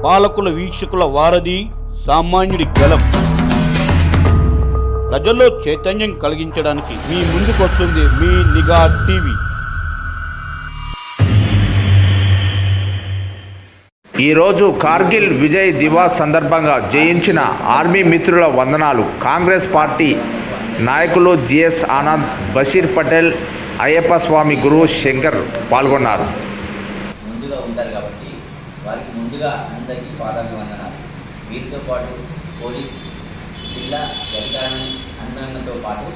పాలకుల వీక్షకుల వారధి, సామాన్యుడి గలం. ప్రజల్లో చైతన్యం కలిగించడానికి మీ ముందుకొస్తుంది మీ నిఘా టీవీ. ఈరోజు కార్గిల్ విజయ్ దివాస్ సందర్భంగా జయించిన ఆర్మీ మిత్రుల వందనాలు. కాంగ్రెస్ పార్టీ నాయకులు జిఎస్ ఆనంద్, బషీర్ పటేల్, అయ్యప్ప స్వామి గురువు శంకర్ పాల్గొన్నారు. ముందుగా ఉంటారు కాబట్టి వారికి ముందుగా అందరికీ పాదాభివందనాలు. వీరితో పాటు పోలీస్, జిల్లా అధికారులు అందరితో పాటు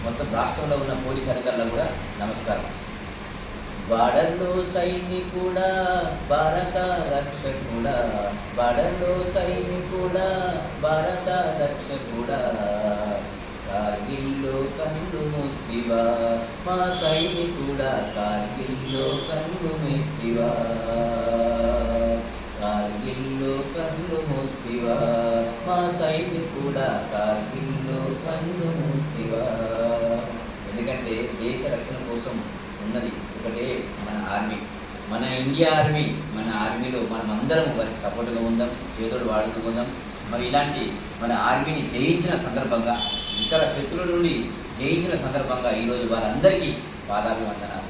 మొత్తం రాష్ట్రంలో ఉన్న పోలీస్ అధికారులకు కూడా నమస్కారం. బార్డర్లో సైనికుడా, భారత రక్షకుడా, బార్డర్లో సైనికుడా, భారత రక్షకుడా, కార్గిల్లో కన్ను మూస్తివా మా సైనికుడా, కార్గిల్లో కన్ను మూస్తివా, కార్గిల్లో కన్ను మూస్తివా మా సైనికుడా, కార్గిల్లో కన్ను మూస్తివా. ఎందుకంటే దేశ రక్షణ కోసం ఉన్నది ఒకటే మన ఆర్మీ, మన ఇండియా ఆర్మీ. మన ఆర్మీలో మనం అందరం వారికి సపోర్ట్గా ఉందాం, చేతులు వాడుతూ ఉందాం. మరి ఇలాంటి మన ఆర్మీని జయించిన సందర్భంగా, ఇతర శత్రువుల నుండి జయించిన సందర్భంగా ఈరోజు వారందరికీ పాదాభివందనాలు.